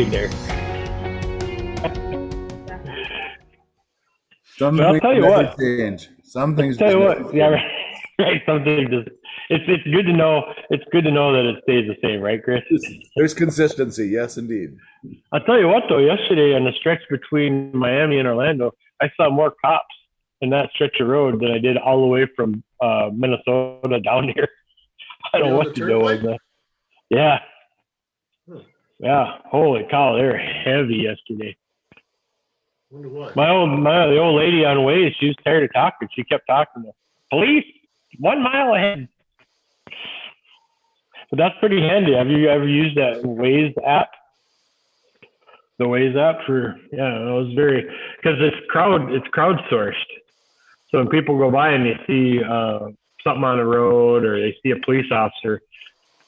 in there. Some But I'll things tell you never what. change. Some things. Tell you just never what, yeah, change. right. Something just it's good to know. It's good to know that it stays the same, right, Chris? There's consistency. Yes, indeed. I'll tell you what, though. Yesterday on the stretch between Miami and Orlando, I saw more cops in that stretch of road than I did all the way from Minnesota down here. I don't know what to do with that. Yeah. Yeah. Holy cow, they were heavy yesterday. Wonder what. The old lady on Waze, she was tired of talking. She kept talking to police 1 mile ahead. But that's pretty handy. Have you ever used that Waze app? The Waze app it was very, because it's crowdsourced. So when people go by and they see something on the road or they see a police officer,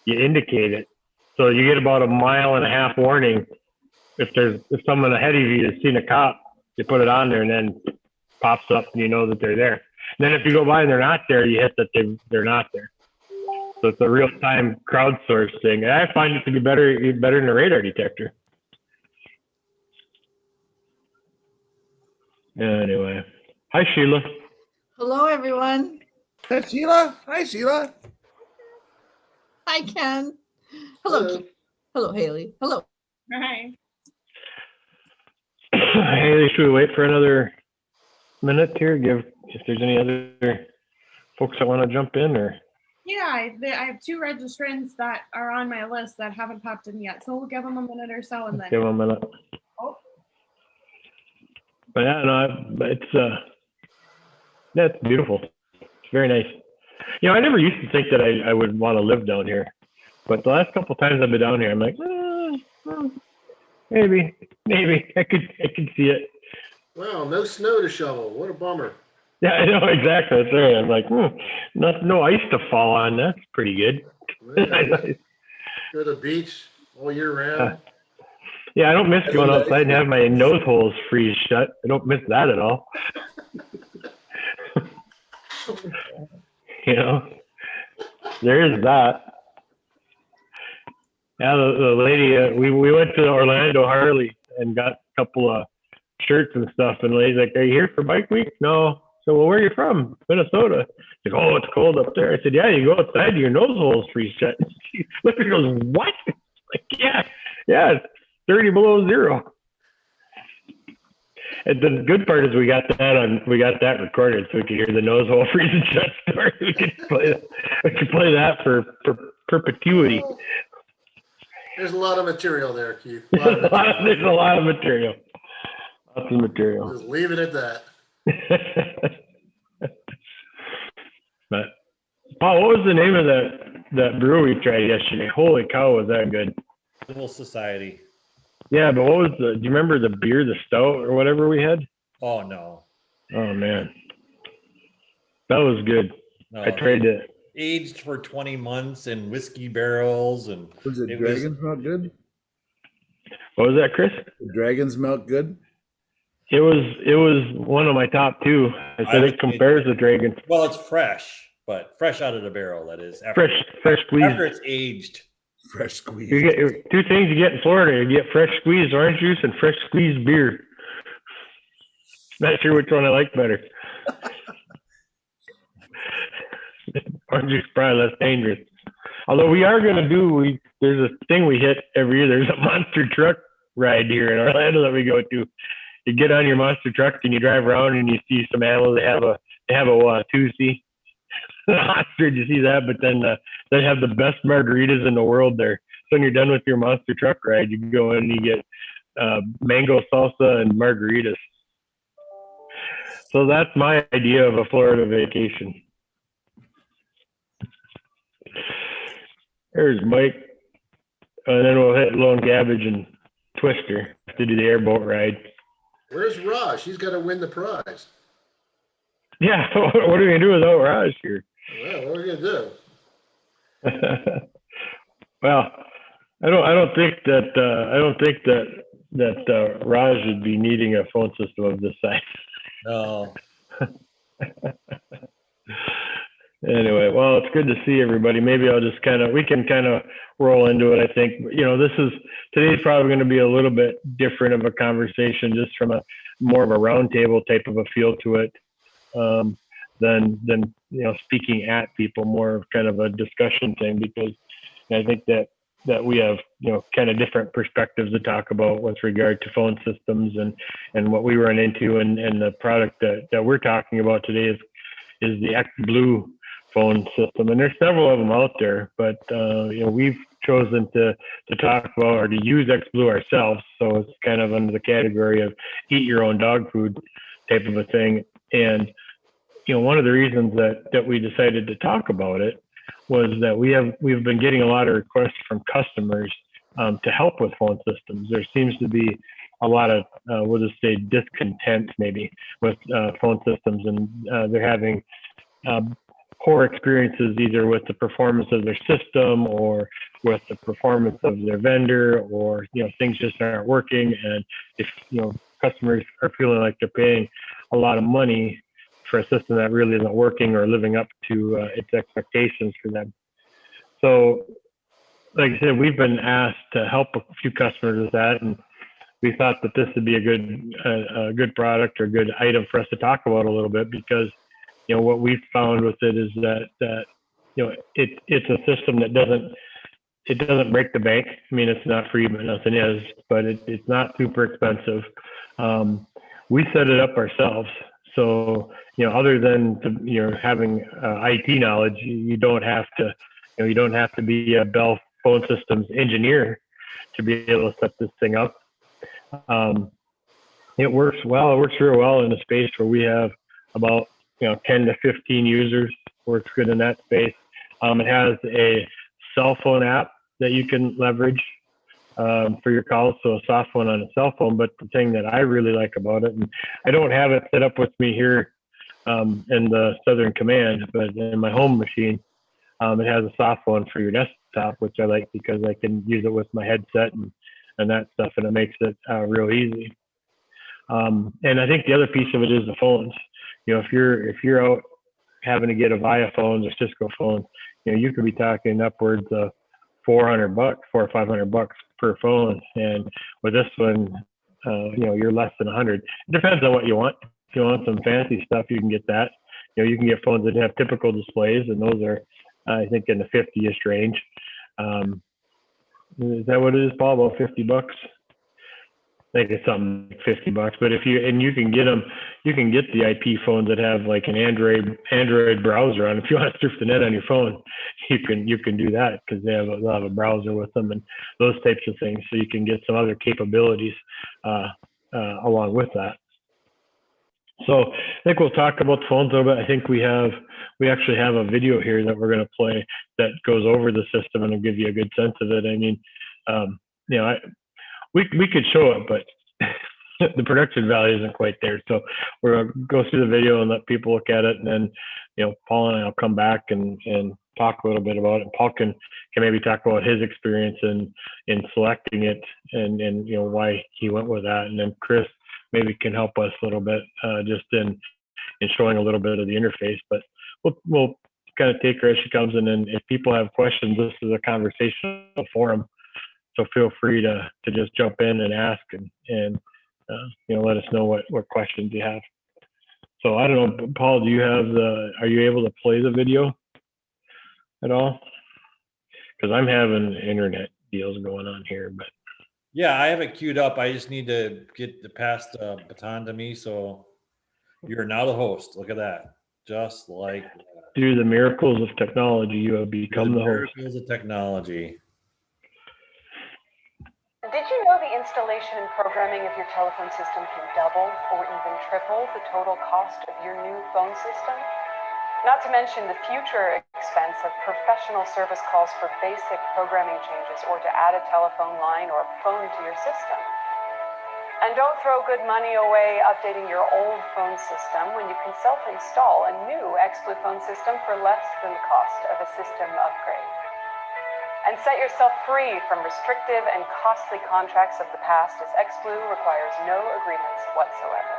you indicate it. So you get about a 1.5 mile warning. If someone ahead of you has seen a cop, you put it on there and then pops up and you know that they're there. And then if you go by and they're not there, you hit that they're not there. So it's a real-time crowdsourced thing. And I find it to be better than a radar detector. Anyway. Hi, Sheila. Hello, everyone. Hey, Sheila. Hi, Sheila. Hi, Ken. Hello. Hello, Haley. Hello. Hi. Haley, should we wait for another minute here? If there's any other folks that want to jump in, or Yeah, I have 2 registrants that are on my list that haven't popped in yet. So we'll give them a minute or so and then. give them a minute. Oh. But yeah, no, it's beautiful. It's very nice. You know, I never used to think that I would want to live down here, but the last couple of times I've been down here, I'm like, maybe I could see it. Wow, no snow to shovel. What a bummer. Yeah, I know, exactly. That's right. I'm like, no ice to fall on. That's pretty good. Yeah, go to the beach all year round. Yeah, I don't miss going outside and have my nose holes freeze shut. I don't miss that at all. You know, there is that. Yeah, the lady, we went to Orlando Harley and got a couple of shirts and stuff. And the lady's like, "Are you here for Bike Week?" "No." "So, well, where are you from?" "Minnesota." She's like, "Oh, it's cold up there." I said, "Yeah, you go outside, your nose holes freeze shut." She looked and goes, "What?" Like, yeah, it's 30 below zero. And the good part is we got that recorded, so we could hear the nose hole freezing shut story. We could play that for perpetuity. There's a lot of material there, Keith. There's a lot of material. Lots of material. Just leave it at that. But Paul, what was the name of that brewery we tried yesterday? Holy cow, was that good? Civil Society. Yeah, but what was do you remember the beer, the stout or whatever we had? Oh, no. Oh, man. That was good. No, I tried it. Aged for 20 months in whiskey barrels. And Was it Dragon's Milk good? What was that, Chris? The Dragon's Milk good? It was one of my top 2. I said it compares to Dragon. Well, it's fresh, but fresh out of the barrel, that is. Fresh squeezed. After it's aged. Fresh squeeze. You get 2 things you get in Florida. You get fresh squeezed orange juice and fresh squeezed beer. Not sure which one I like better. Orange juice is probably less dangerous. Although we are going to there's a thing we hit every year. There's a monster truck ride here in Orlando that we go to. You get on your monster truck and you drive around and you see some animals. They have a Tuesday. Did you see that? But then they have the best margaritas in the world there. So when you're done with your monster truck ride, you can go in and you get mango salsa and margaritas. So that's my idea of a Florida vacation. There's Mike. And then we'll hit Lone Cabbage and Twister to do the airboat ride. Where's Raj? He's got to win the prize. Yeah, what are we gonna do without Raj here? Well, what are we gonna do? Well, I don't think that Raj would be needing a phone system of this size. No. Anyway, well, it's good to see everybody. Maybe I'll just we can kind of roll into it. I think, today's probably going to be a little bit different of a conversation, just from a more of a roundtable type of a feel to it, than speaking at people, more of kind of a discussion thing, because I think that we have, kind of different perspectives to talk about with regard to phone systems and what we run into, and the product that we're talking about today is the XBlue phone system. And there's several of them out there, but we've chosen to talk about or to use XBlue ourselves. So it's kind of under the category of eat your own dog food type of a thing. And one of the reasons that we decided to talk about it was that we've been getting a lot of requests from customers to help with phone systems. There seems to be a lot of we'll just say discontent maybe with phone systems, and they're having poor experiences either with the performance of their system or with the performance of their vendor, or things just aren't working. And if customers are feeling like they're paying a lot of money for a system that really isn't working or living up to its expectations for them. So like I said, we've been asked to help a few customers with that, and we thought that this would be a good product or a good item for us to talk about a little bit, because what we've found with it is that it's a system that doesn't break the bank. I mean, it's not free, but nothing is, but it's not super expensive. We set it up ourselves. So, other than having IT knowledge, you don't have to be a Bell phone systems engineer to be able to set this thing up. It works well. It works real well in a space where we have about 10 to 15 users. Works good in that space. It has a cell phone app that you can leverage for your calls, so a soft phone on a cell phone. But the thing that I really like about it, and I don't have it set up with me here in the Southern Command, but in my home machine, it has a soft phone for your desktop, which I like because I can use it with my headset and that stuff, and it makes it real easy. And I think the other piece of it is the phones. If you're out having to get a Via phone or Cisco phone, you could be talking upwards of $400 or $500 per phone. And with this one, you're less than 100. It depends on what you want. If you want some fancy stuff, you can get that. You can get phones that have typical displays, and those are, I think, in the 50-ish range. Is that what it is, Paul? About $50? I think it's something like $50. But you can get them, you can get the IP phones that have like an Android browser on. If you want to surf the net on your phone, you can do that, because they'll have a browser with them and those types of things. So you can get some other capabilities along with that. So I think we'll talk about the phones a little bit. I think we actually have a video here that we're going to play that goes over the system and will give you a good sense of it. I mean, we could show it, but the production value isn't quite there. So we're going to go through the video and let people look at it. And then, Paul and I will come back and talk a little bit about it. And Paul can maybe talk about his experience in selecting it and why he went with that. And then Chris maybe can help us a little bit just in showing a little bit of the interface. But we'll kind of take her as she comes. And then if people have questions, this is a conversational forum. So feel free to just jump in and ask and let us know what questions you have. So I don't know, Paul, are you able to play the video at all? Because I'm having internet deals going on here, but. Yeah, I have it queued up. I just need to get the pass baton to me. So you're now the host. Look at that. Just like that. Through the miracles of technology, you have become the host. Miracles of technology. Did you know the installation and programming of your telephone system can double or even triple the total cost of your new phone system? Not to mention the future expense of professional service calls for basic programming changes or to add a telephone line or phone to your system. And don't throw good money away updating your old phone system when you can self-install a new XBlue phone system for less than the cost of a system upgrade. And set yourself free from restrictive and costly contracts of the past, as XBlue requires no agreements whatsoever.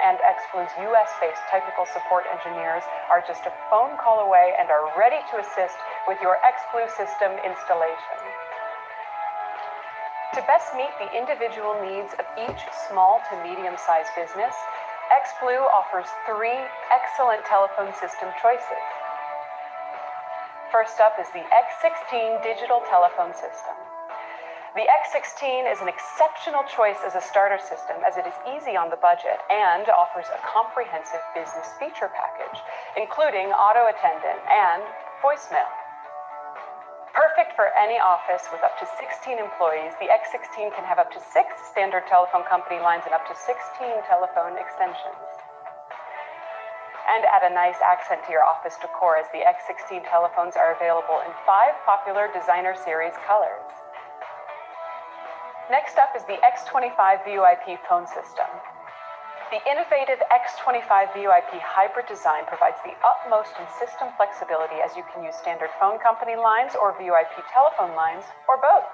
and XBlue's US-based technical support engineers are just a phone call away and are ready to assist with your XBlue system installation. To best meet the individual needs of each small to medium-sized business, XBlue offers 3 excellent telephone system choices. First up is the X16 digital telephone system. The X16 is an exceptional choice as a starter system, as it is easy on the budget and offers a comprehensive business feature package, including auto attendant and voicemail. Perfect for any office with up to 16 employees, the X16 can have up to 6 standard telephone company lines and up to 16 telephone extensions. And add a nice accent to your office decor, as the X16 telephones are available in 5 popular designer series colors. Next up is the X25 VoIP phone system. The innovative X25 VoIP hybrid design provides the utmost in system flexibility, as you can use standard phone company lines or VoIP telephone lines, or both.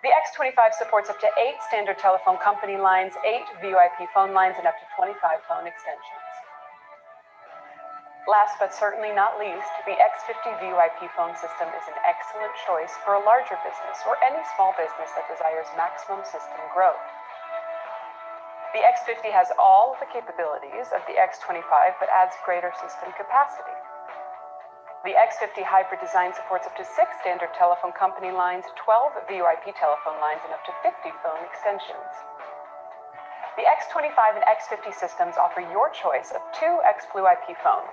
The X25 supports up to 8 standard telephone company lines, 8 VoIP phone lines, and up to 25 phone extensions. Last but certainly not least, the X50 VoIP phone system is an excellent choice for a larger business or any small business that desires maximum system growth. The X50 has all of the capabilities of the X25 but adds greater system capacity. The X50 hybrid design supports up to 6 standard telephone company lines, 12 VoIP telephone lines, and up to 50 phone extensions. The X25 and X50 systems offer your choice of 2 XBlue IP phones,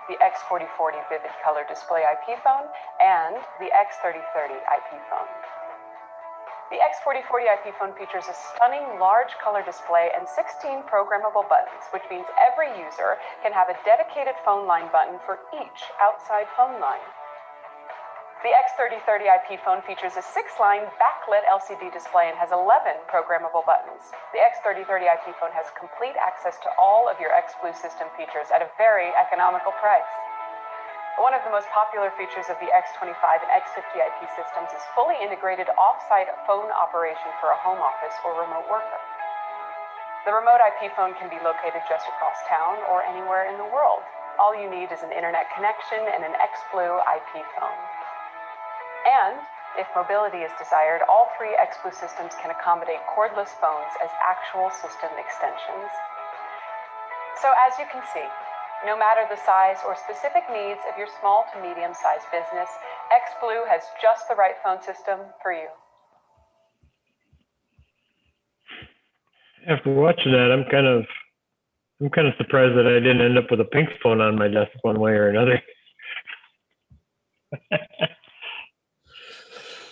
the X4040 Vivid Color Display IP phone and the X3030 IP phone. The X4040 IP phone features a stunning large color display and 16 programmable buttons, which means every user can have a dedicated phone line button for each outside phone line. The X3030 IP phone features a 6-line backlit LCD display and has 11 programmable buttons. The X3030 IP phone has complete access to all of your XBlue system features at a very economical price. One of the most popular features of the X25 and X50 IP systems is fully integrated off-site phone operation for a home office or remote worker. The remote IP phone can be located just across town or anywhere in the world. All you need is an internet connection and an XBlue IP phone. And if mobility is desired, all 3 XBlue systems can accommodate cordless phones as actual system extensions. So as you can see, no matter the size or specific needs of your small to medium-sized business, XBlue has just the right phone system for you. After watching that, I'm kind of surprised that I didn't end up with a pink phone on my desk one way or another.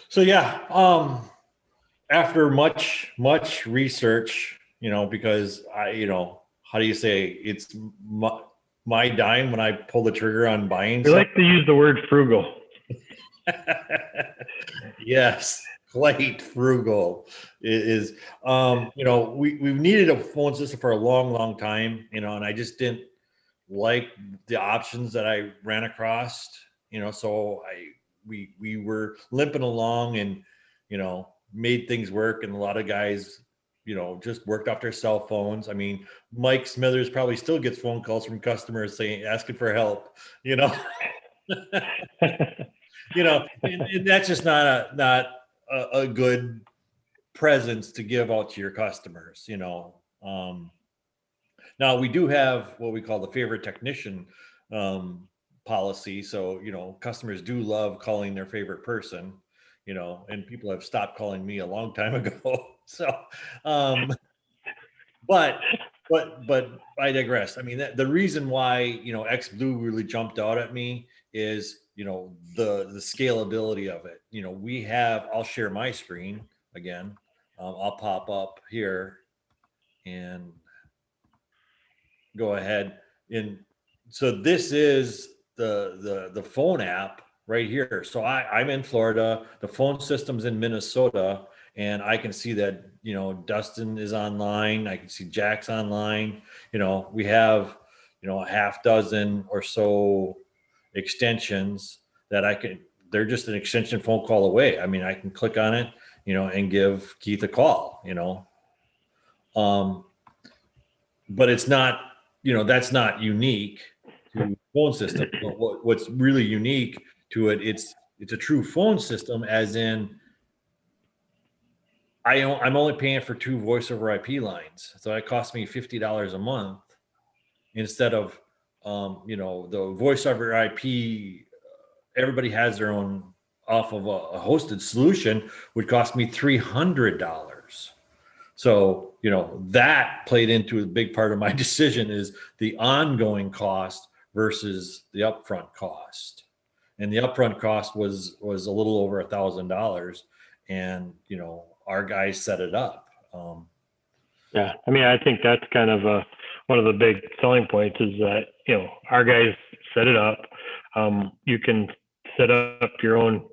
So yeah, after much research, because how do you say, it's my dime when I pull the trigger on buying. We like to use the word frugal. Yes, quite frugal. It is. We've needed a phone system for a long time, and I just didn't like the options that I ran across, so we were limping along and, made things work. And a lot of guys, just worked off their cell phones. I mean, Mike Smithers probably still gets phone calls from customers asking for help, and that's just not a good presence to give out to your customers, Now we do have what we call the favorite technician policy. So, customers do love calling their favorite person, and people have stopped calling me a long time ago. So, but I digress. I mean, the reason why, XBlue really jumped out at me is, the scalability of it. I'll share my screen again. I'll pop up here and go ahead. So this is the phone app right here. So I'm in Florida, the phone system's in Minnesota, and I can see that, Dustin is online. I can see Jack's online. We have, a half dozen or so extensions that they're just an extension phone call away. I mean, I can click on it, and give Keith a call, but it's not, that's not unique to phone system. But what's really unique to it, it's a true phone system, as in I'm only paying for 2 voice over IP lines. So it costs me $50 a month instead of, the voice over IP, everybody has their own off of a hosted solution, would cost me $300. So, that played into a big part of my decision, is the ongoing cost versus the upfront cost. And the upfront cost was a little over $1,000, and, our guys set it up. Yeah, I mean, I think that's kind of one of the big selling points is that, our guys set it up. You can set up your own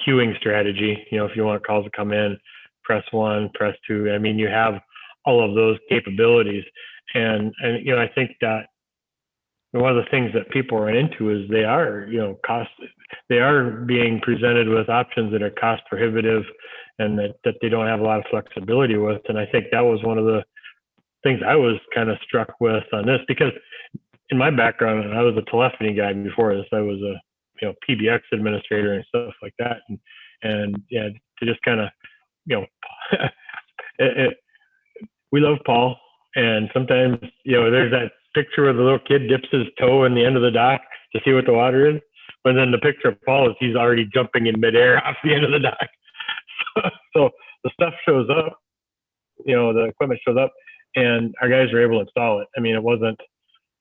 queuing strategy. If you want calls to come in, press 1, press 2. I mean, you have all of those capabilities. And I think that one of the things that people run into is they are being presented with options that are cost prohibitive, and that they don't have a lot of flexibility with. And I think that was one of the things I was kind of struck with on this, because in my background, I was a telephony guy before this. I was a PBX administrator and stuff like that. And yeah, to just kind of, we love Paul. And sometimes, there's that picture where the little kid dips his toe in the end of the dock to see what the water is. But then the picture of Paul is he's already jumping in midair off the end of the dock. So the stuff shows up, the equipment shows up, and our guys were able to install it. I mean, it wasn't,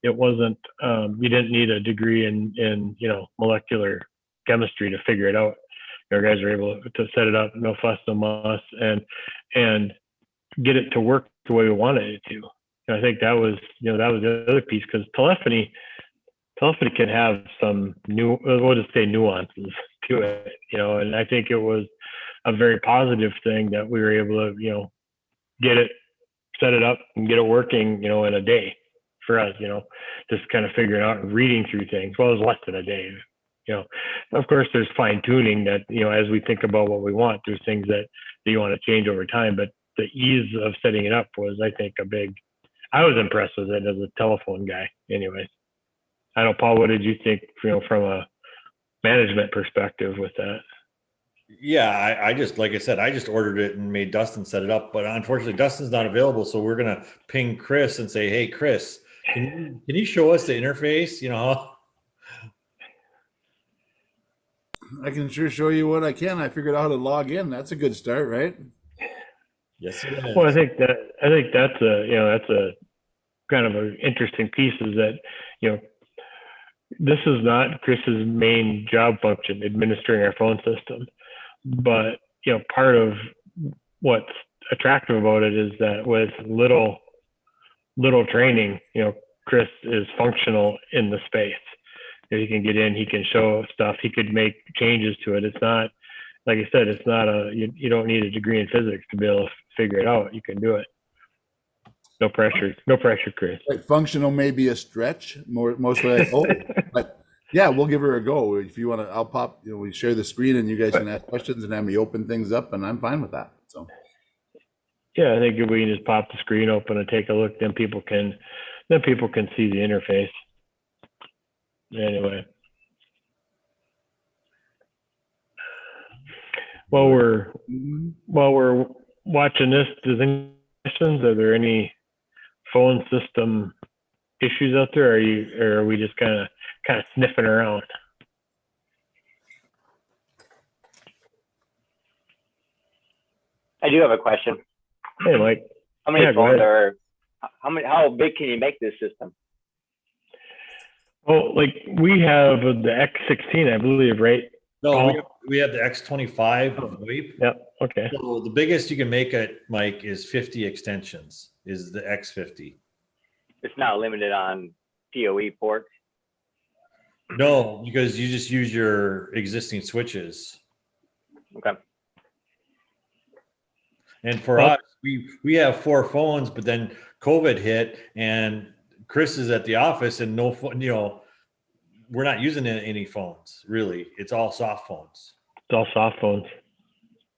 you didn't need a degree in molecular chemistry to figure it out. Our guys were able to set it up, no fuss, no muss, and get it to work the way we wanted it to. And I think that was the other piece, because telephony can have some we'll just say nuances to it, and I think it was a very positive thing that we were able to, get it, set it up and get it working, in a day for us, just kind of figuring out and reading through things. Well, it was less than a day, Of course, there's fine tuning that, as we think about what we want, there's things that you want to change over time, but the ease of setting it up was, I think, I was impressed with it as a telephone guy anyways. I don't know, Paul, what did you think, from a management perspective with that? Yeah, I just, like I said, I just ordered it and made Dustin set it up, but unfortunately Dustin's not available. So we're going to ping Chris and say, hey, Chris, can you show us the interface? I can sure show you what I can. I figured out how to log in. That's a good start, right? Yes, it is. Well, I think that's a kind of an interesting piece, is that, this is not Chris's main job function, administering our phone system. But, part of what's attractive about it is that with little training, Chris is functional in the space. He can get in, he can show stuff, he could make changes to it. It's not, like I said, it's not you don't need a degree in physics to be able to figure it out. You can do it. No pressure, Chris. Like, functional may be a stretch, mostly like, but yeah, we'll give her a go. If you want to, I'll pop, we share the screen and you guys can ask questions and have me open things up, and I'm fine with that. So yeah, I think if we can just pop the screen open and take a look, then people can see the interface. Anyway, while we're watching this, are there any phone system issues out there? Or are we just kind of sniffing around? I do have a question. Hey, Mike. How many phones are? How big can you make this system? Well, like, we have the X16, I believe, right? No, we have the X25 VoIP. Yep. Okay. So the biggest you can make it, Mike, is 50 extensions. Is the X50. It's not limited on PoE ports. No, because you just use your existing switches. Okay. And for us, we have 4 phones, but then COVID hit, and Chris is at the office, and no phone. We're not using any phones really. It's all soft phones. It's all soft phones.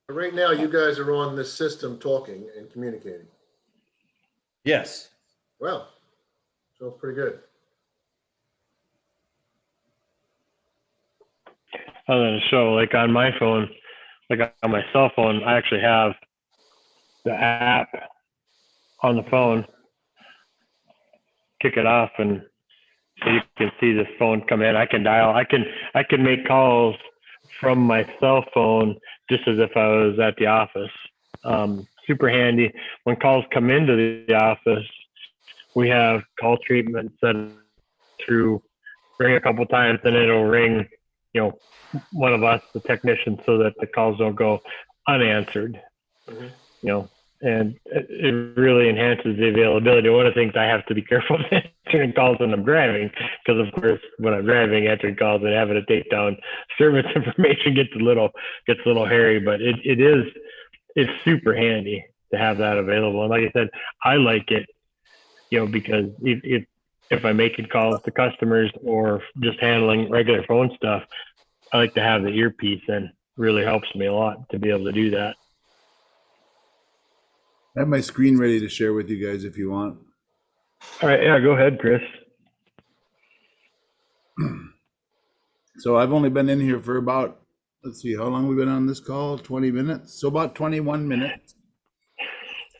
Right now, you guys are on this system talking and communicating. Yes. Well, sounds pretty good. Other than show, like on my phone, like on my cell phone, I actually have the app on the phone. Kick it off, and so you can see this phone come in. I can dial. I can make calls from my cell phone just as if I was at the office. Super handy. When calls come into the office, we have call treatment set through, ring a couple times, and it'll ring, one of us, the technician, so that the calls don't go unanswered. And it really enhances the availability. One of the things I have to be careful of answering calls when I'm driving, because of course when I'm driving, answering calls and having to take down service information gets a little hairy. But it's super handy to have that available. And like I said, I like it, because if I'm making calls to customers or just handling regular phone stuff, I like to have the earpiece, and really helps me a lot to be able to do that. I have my screen ready to share with you guys if you want. All right, yeah, go ahead, Chris. So I've only been in here for about, let's see, how long we've been on this call? 20 minutes. So about 21 minutes.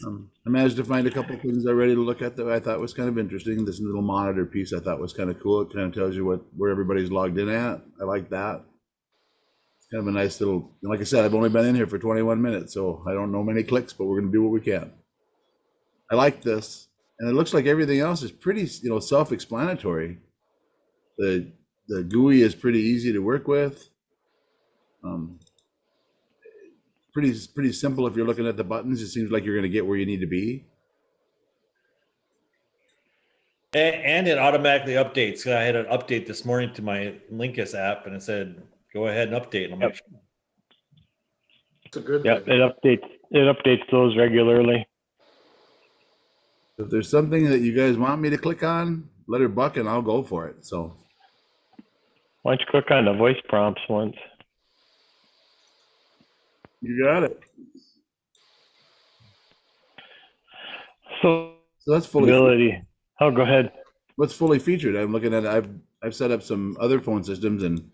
I managed to find a couple of things already to look at that I thought was kind of interesting. This little monitor piece I thought was kind of cool. It kind of tells you where everybody's logged in at. I like that. It's kind of a nice little, like I said, I've only been in here for 21 minutes, so I don't know many clicks, but we're going to do what we can. I like this. And it looks like everything else is pretty, self-explanatory. The GUI is pretty easy to work with. Pretty simple if you're looking at the buttons. It seems like you're going to get where you need to be. And it automatically updates. I had an update this morning to my Linkus app, and it said, "Go ahead and update." And I'm like, It's a good Yep, thing. it updates those regularly. If there's something that you guys want me to click on, let her buck and I'll go for it. So Why don't you click on the voice prompts once? you got it. So that's fully ability. Oh, go ahead. What's fully featured? I'm looking at it. I've set up some other phone systems, and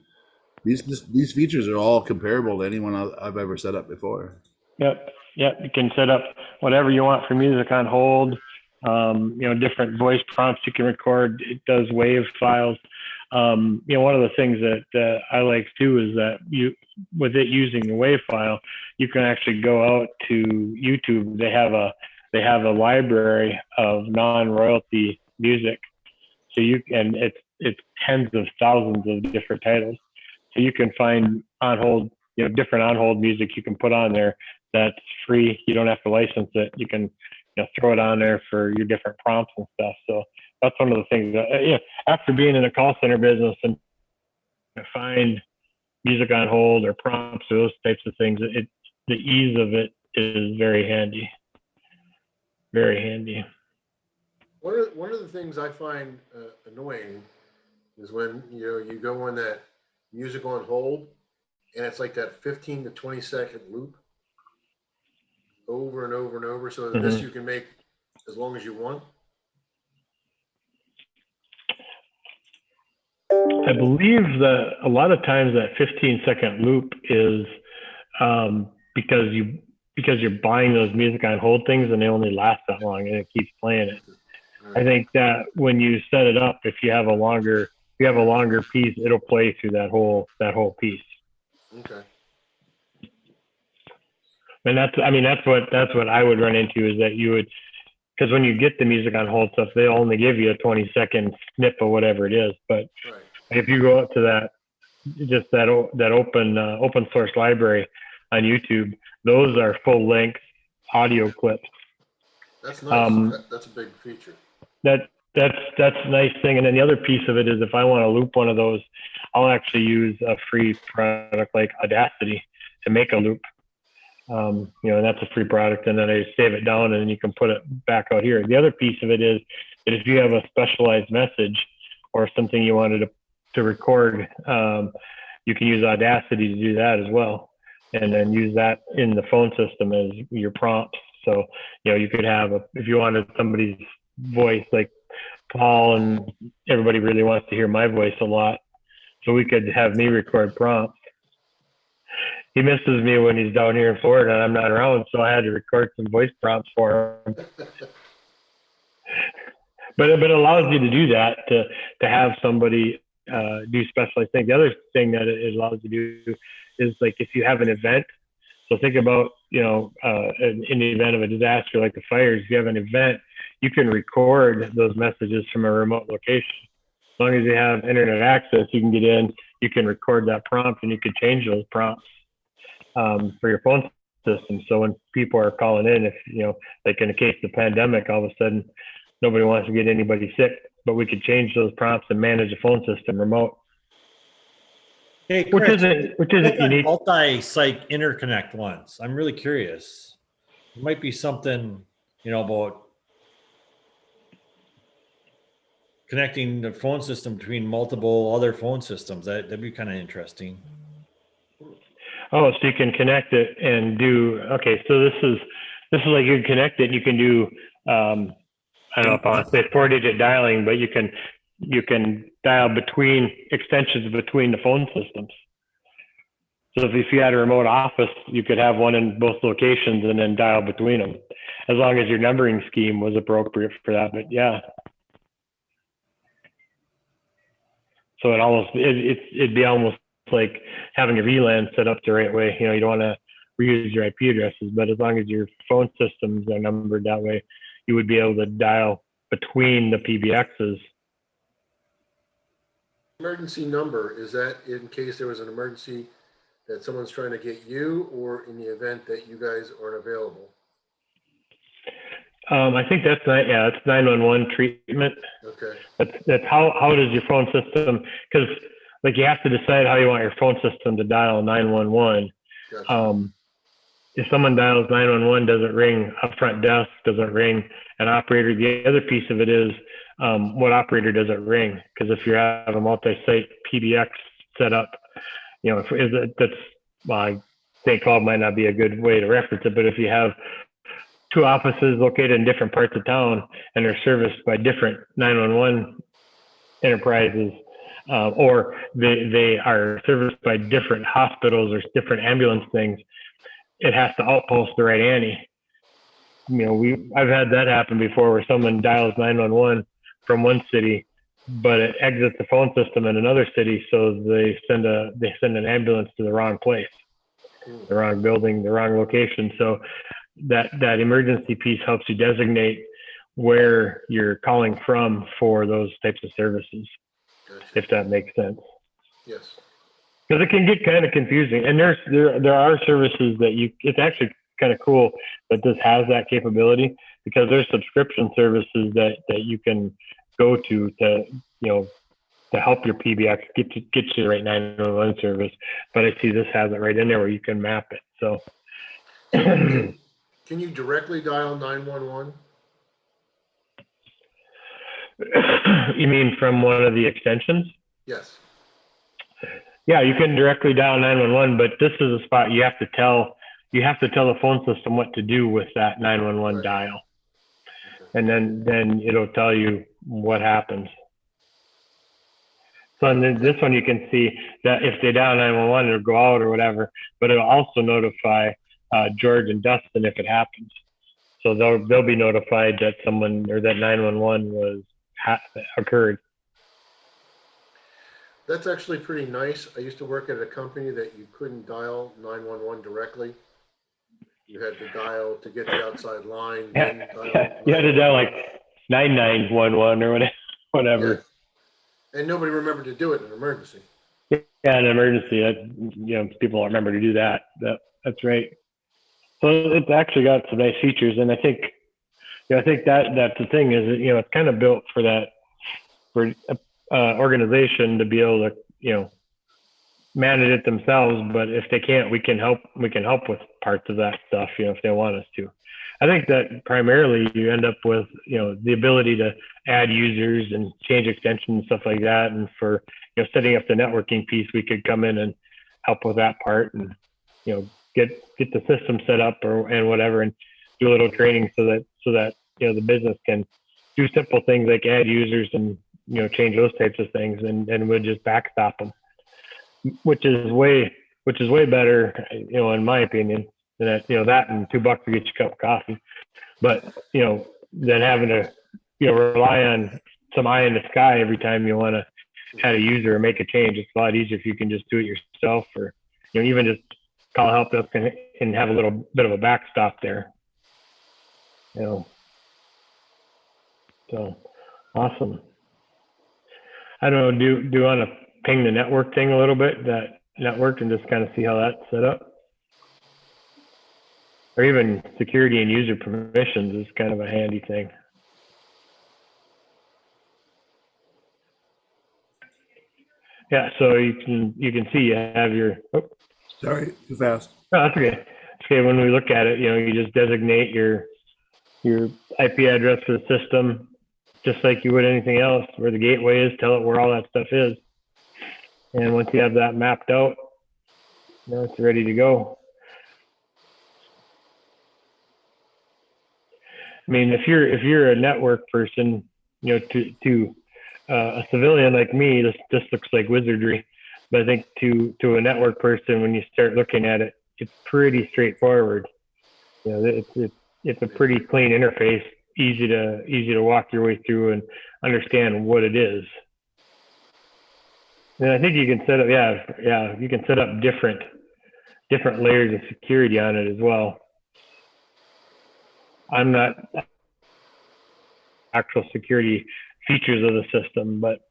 these features are all comparable to anyone I've ever set up before. Yep. You can set up whatever you want for music on hold. Different voice prompts you can record. It does WAV files. One of the things that I like too is that with it using the WAV file, you can actually go out to YouTube. They have a library of non-royalty music. So it's tens of thousands of different titles. So you can find on hold, different on hold music you can put on there that's free. You don't have to license it. You can throw it on there for your different prompts and stuff. So that's one of the things that, after being in a call center business and find music on hold or prompts or those types of things, the ease of it is very handy. Very handy. One of the things I find annoying is when you go on that music on hold, and it's like that 15 to 20-second loop over and over and over. So this you can make as long as you want. I believe that a lot of times that 15-second loop is because you're buying those music on hold things, and they only last that long, and it keeps playing it. I think that when you set it up, if you have a longer piece, it'll play through that whole piece. Okay. And that's what I would run into, is that you would, because when you get the music on hold stuff, they only give you a 20-second snip of whatever it is. But if you go up to that open source library on YouTube, those are full length audio clips. That's nice. That's a big feature. That's a nice thing. And then the other piece of it is, if I want to loop one of those, I'll actually use a free product like Audacity to make a loop. And that's a free product, and then I save it down, and then you can put it back out here. The other piece of it is that if you have a specialized message or something you wanted to record, you can use Audacity to do that as well, and then use that in the phone system as your prompt. So, you could have if you wanted somebody's voice, like Paul and everybody really wants to hear my voice a lot. So we could have me record prompts. He misses me when he's down here in Florida and I'm not around, so I had to record some voice prompts for him. But it allows you to do that, to have somebody do specialized things. The other thing that it allows you to do is, like, if you have an event, so think about, in the event of a disaster like the fires, if you have an event, you can record those messages from a remote location. As long as you have internet access, you can get in, you can record that prompt, and you can change those prompts for your phone system. So when people are calling in, if, like in the case of the pandemic, all of a sudden nobody wants to get anybody sick, but we could change those prompts and manage the phone system remote. Hey, Chris, which isn't unique. Multi-site interconnect ones. I'm really curious. It might be something, about connecting the phone system between multiple other phone systems. That'd be kind of interesting. Oh, so you can connect it and do, okay. So this is like, you can connect it and you can do, I don't know if I want to say 4-digit dialing, but you can dial between extensions between the phone systems. So if you had a remote office, you could have one in both locations and then dial between them, as long as your numbering scheme was appropriate for that. But yeah. So it'd be almost like having your VLAN set up the right way. You don't want to reuse your IP addresses, but as long as your phone systems are numbered that way, you would be able to dial between the PBXs. Emergency number, is that in case there was an emergency that someone's trying to get you, or in the event that you guys aren't available? I think that's 911 treatment. Okay. That's how does your phone system, because like you have to decide how you want your phone system to dial 911. Gotcha. If someone dials 911, doesn't ring, a front desk doesn't ring, an operator. The other piece of it is what operator does it ring? Because if you have a multi-site PBX set up, I think call might not be a good way to reference it, but if you have two offices located in different parts of town and they're serviced by different 911 enterprises, or they are serviced by different hospitals or different ambulance things, it has to outpost the right ante. I've had that happen before, where someone dials 911 from one city, but it exits the phone system in another city, so they send an ambulance to the wrong place, the wrong building, the wrong location. So that emergency piece helps you designate where you're calling from for those types of services. Gotcha. If that makes sense. Yes. Because it can get kind of confusing, and there are services that it's actually kind of cool that this has that capability, because there's subscription services that you can go to help your PBX get you the right 911 service. But I see this has it right in there where you can map it. So can you directly dial 911? You mean from one of the extensions? Yes. Yeah, you can directly dial 911, but this is a spot you have to tell the phone system what to do with that 911 Right. dial. Okay. And then it'll tell you what happens. So in this one, you can see that if they dial 911, it'll go out or whatever, but it'll also notify George and Dustin if it happens. So they'll be notified that someone, or that 911 occurred. That's actually pretty nice. I used to work at a company that you couldn't dial 911 directly. You had to dial to get the outside line. Then dial You had to dial like 9911 or whatever. Yes. And nobody remembered to do it in an emergency. Yeah, an emergency. People don't remember to do that. That's right. So it's actually got some nice features, and I think that's the thing is it's kind of built for organization to be able to manage it themselves. But if they can't, we can help with parts of that stuff if they want us to. I think that primarily you end up with the ability to add users and change extensions and stuff like that, and for setting up the networking piece, we could come in and help with that part, and get the system set up and whatever, and do a little training so that the business can do simple things like add users and, change those types of things, and we'll just backstop them, which is way better, in my opinion, than that, that and $2 to get you a cup of coffee. But, than having to, rely on some eye in the sky every time you want to add a user or make a change. It's a lot easier if you can just do it yourself, or, even just call help desk and have a little bit of a backstop there. So awesome. I don't know, do you want to ping the network thing a little bit, that network, and just kind of see how that's set up? Or even security and user permissions is kind of a handy thing. Yeah, so you can see you have your, Sorry, too fast. no, that's okay. Okay, when we look at it, you just designate your IP address for the system, just like you would anything else, where the gateway is, tell it where all that stuff is. And once you have that mapped out, it's ready to go. I mean, if you're a network person, to a civilian like me, this looks like wizardry. But I think to a network person, when you start looking at it, it's pretty straightforward. It's a pretty clean interface, easy to walk your way through and understand what it is. And I think you can set up, you can set up different layers of security on it as well. I'm not actual security features of the system, but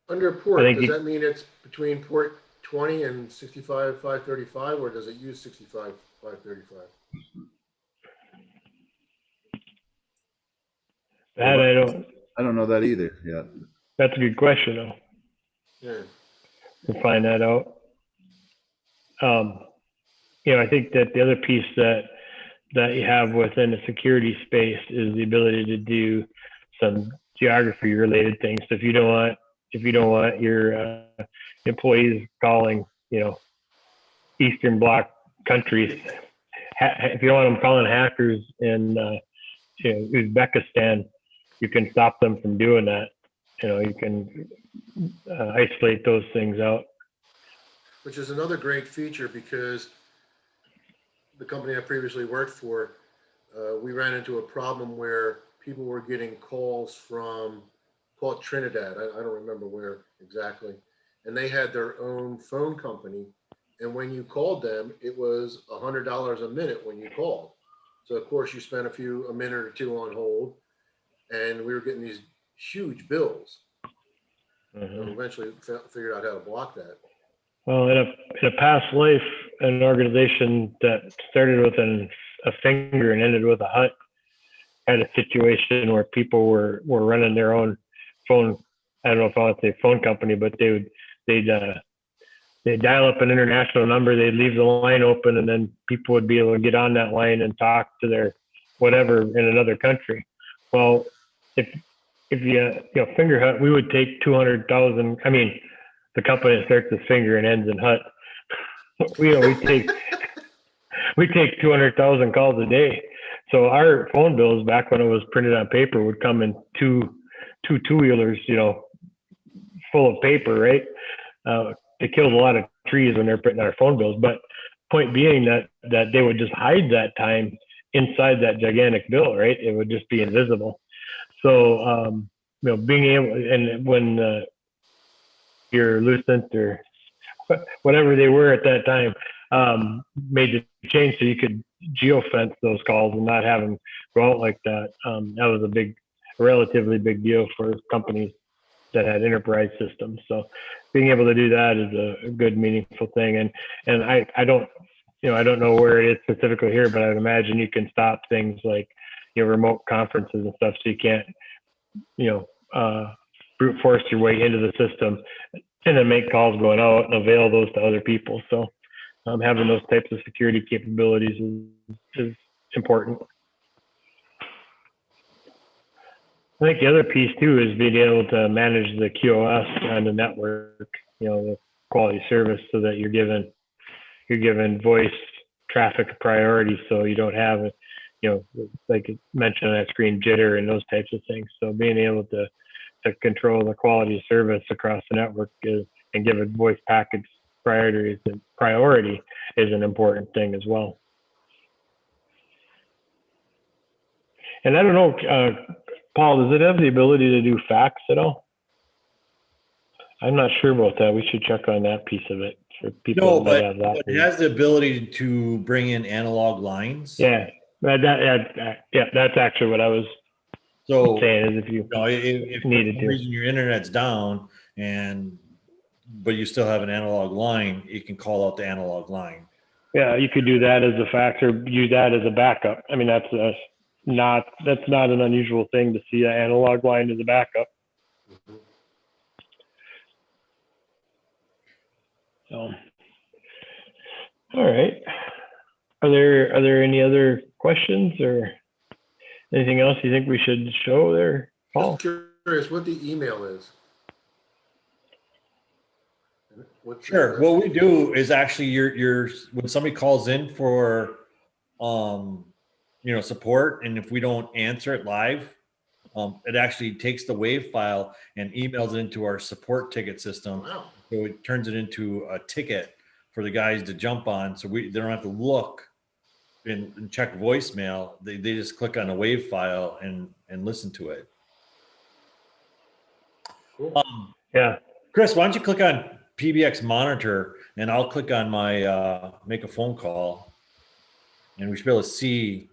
Under port, does that mean it's between port 20 and 65535, or does it use 65535? That I don't know that either yet. That's a good question, though. Yeah. To find that out. I think that the other piece that you have within the security space is the ability to do some geography related things. So if you don't want your employees calling, Eastern Bloc countries, if you don't want them calling hackers in Uzbekistan, you can stop them from doing that. You can isolate those things out. Which is another great feature, because the company I previously worked for, we ran into a problem where people were getting calls from, call it Trinidad, I don't remember where exactly, and they had their own phone company, and when you called them, it was $100 a minute when you called. So of course you spent a minute or two on hold, and we were getting these huge bills. And eventually figured out how to block that. Well, in a past life, an organization that started with a finger and ended with a hut had a situation where people were running their own phone. I don't know if I want to say phone company, but they'd dial up an international number, they'd leave the line open, and then people would be able to get on that line and talk to their whatever in another country. Well, if you finger hut, we would take 200,000. I mean, the company that starts with finger and ends in hut. we take 200,000 calls a day. So our phone bills back when it was printed on paper would come in two-wheelers, full of paper, right? It kills a lot of trees when they're printing our phone bills. But point being that they would just hide that time inside that gigantic bill, right? It would just be invisible. So, being able, and when your Lucent or whatever they were at that time made the change so you could geofence those calls and not have them go out like that, that was a relatively big deal for companies that had enterprise systems. So being able to do that is a good, meaningful thing. And I don't know where it is specifically here, but I would imagine you can stop things like, remote conferences and stuff. So you can't, brute force your way into the system and then make calls going out and avail those to other people. So having those types of security capabilities is important. I think the other piece too is being able to manage the QoS on the network, the quality service, so that you're given voice traffic priority, so you don't have like it mentioned on that screen, jitter and those types of things. So being able to control the quality of service across the network and give a voice package priority is an important thing as well. And I don't know, Paul, does it have the ability to do fax at all? I'm not sure about that. We should check on that piece of it for people that have that. It has the ability to bring in analog lines. Yeah, that's actually what I was saying. Is if you if needed for some to, reason your internet's down but you still have an analog line, you can call out the analog line. Yeah, you could do that as a fax or use that as a backup. I mean, that's not an unusual thing to see an analog line as a backup. So, all right. Are there any other questions or anything else you think we should show there, Paul? Just curious what the email is. Sure. What we do is actually your when somebody calls in for support, and if we don't answer it live, it actually takes the WAV file and emails it into our support ticket system. Wow. So it turns it into a ticket for the guys to jump on. So they don't have to look and check voicemail. They just click on a WAV file and listen to it. Cool. Yeah. Chris, why don't you click on PBX monitor and I'll click on my make a phone call, and we should be able to see.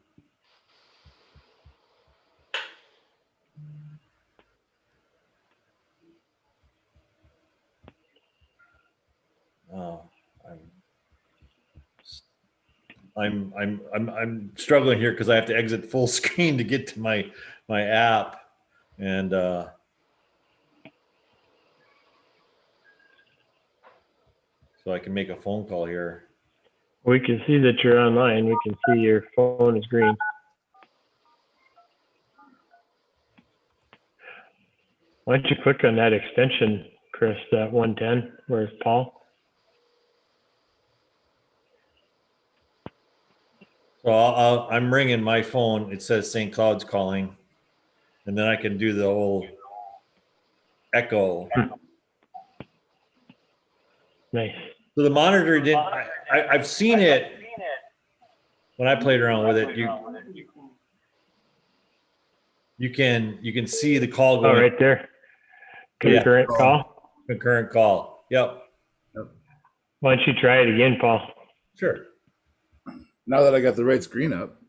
I'm struggling here because I have to exit full screen to get to my app, and so I can make a phone call here. We can see that you're online. We can see your phone is green. Why don't you click on that extension, Chris, that 110? Where's Paul? So I'm ringing my phone. It says St. Cloud's calling, and then I can do the whole echo. Nice. So the monitor didn't. I've seen it when I played around with it. You can see the call going. Oh, right there. Concurrent call. Concurrent call. Yep. Why don't you try it again, Paul? Sure. Now that I got the right screen up.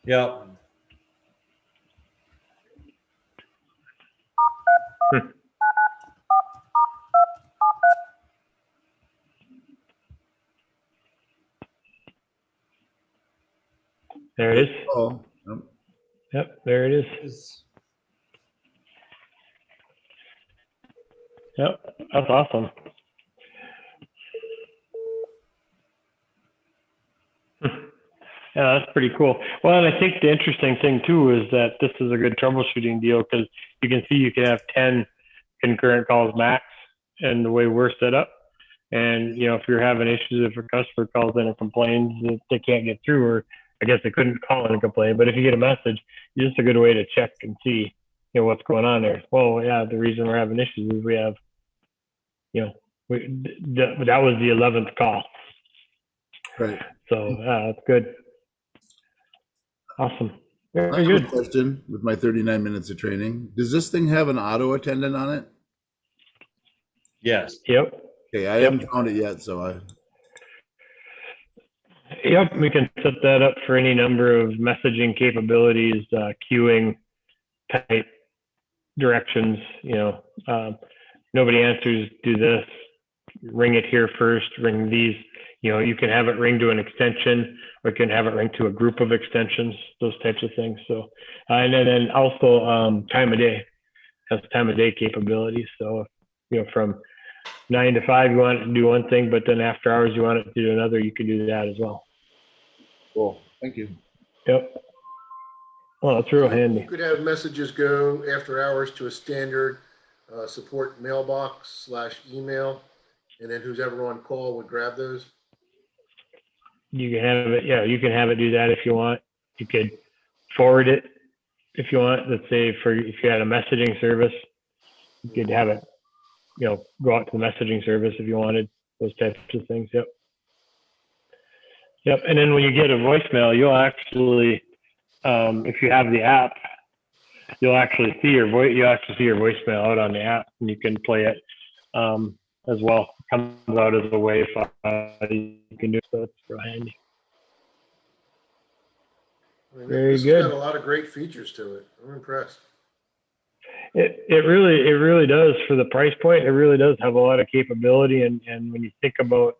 Yep. There it is. Oh. Yep, there it is. Yep, that's awesome. Yeah, that's pretty cool. Well, and I think the interesting thing too is that this is a good troubleshooting deal because you can see you can have 10 concurrent calls max, and the way we're set up. And if you're having issues, if a customer calls in and complains that they can't get through, or I guess they couldn't call in and complain, but if you get a message, it's just a good way to check and see what's going on there. Well, yeah, the reason we're having issues is we have that was the 11th call. Right. So that's good. Awesome. Very I have good. a question with my 39 minutes of training. Does this thing have an auto attendant on it? Yes. Yep. Okay, I haven't found it yet, so Yep, we can set that up for any number of messaging capabilities, queuing type directions. Nobody answers, do this, ring it here first, ring these. You can have it ring to an extension, or you can have it ring to a group of extensions, those types of things. So, and then also time of day, has time of day capabilities. So, from 9 to 5, you want it to do one thing, but then after hours, you want it to do another, you can do that as well. cool. Thank you. Yep. Well, that's real handy. You could have messages go after hours to a standard support mailbox/email, and then who's ever on call would grab those. You can have it, yeah, you can have it do that if you want. You could forward it if you want. Let's say if you had a messaging service, you could have it, go out to the messaging service if you wanted, those types of things. Yep. Yep. And then when you get a voicemail, you'll actually, if you have the app, you'll actually see your voicemail out on the app, and you can play it as well. It comes out as a WAV file. You can do it, so it's real handy. I mean, Very this good. has got a lot of great features to it. I'm impressed. It really does for the price point. It really does have a lot of capability, and when you think about,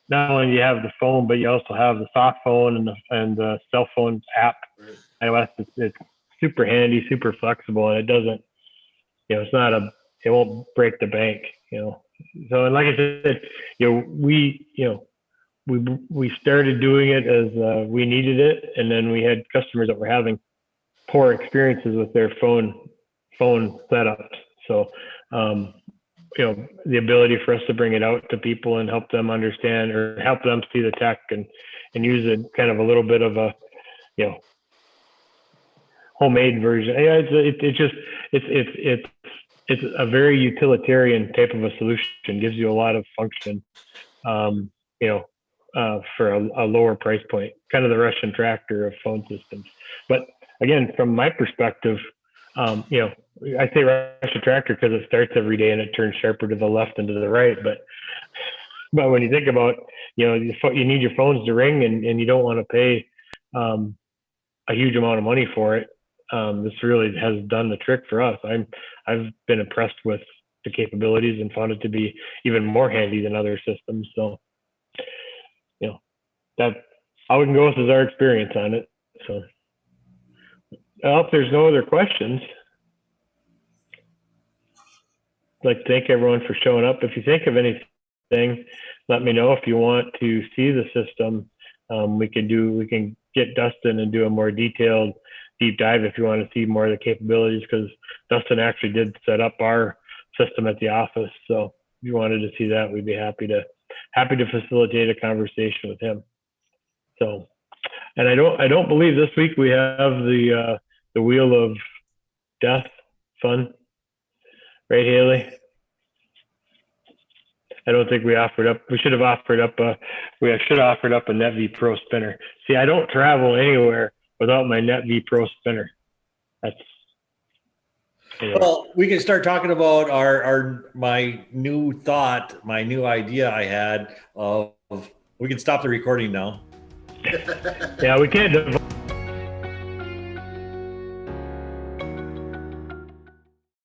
not only do you have the phone, but you also have the soft phone and the cell phone app. Right. iOS, it's super handy, super flexible, and it doesn't, it's not it won't break the bank, So, and like I said, we started doing it as we needed it, and then we had customers that were having poor experiences with their phone setups. So, the ability for us to bring it out to people and help them understand, or help them see the tech and use it kind of a little bit of a, homemade version. Yeah, it's a very utilitarian type of a solution. Gives you a lot of function, for a lower price point, kind of the Russian tractor of phone systems. But again, from my perspective, I say Russian tractor because it starts every day and it turns sharper to the left and to the right. But when you think about, you need your phones to ring, and you don't want to pay a huge amount of money for it. This really has done the trick for us. I've been impressed with the capabilities and found it to be even more handy than other systems. So, that all we can go with is our experience on it. So, if there's no other questions, I'd like to thank everyone for showing up. If you think of anything, let me know. If you want to see the system, we can get Dustin and do a more detailed deep dive if you want to see more of the capabilities, because Dustin actually did set up our system at the office. So if you wanted to see that, we'd be happy to facilitate a conversation with him. So, and I don't believe this week we have the Wheel of Death fun, right, Haley? I don't think we offered up. We should have offered up a NetV Pro spinner. See, I don't travel anywhere without my NetV Pro spinner. That's, well, we can start talking about my new idea I had of, we can stop the recording now. Yeah, we can't divulge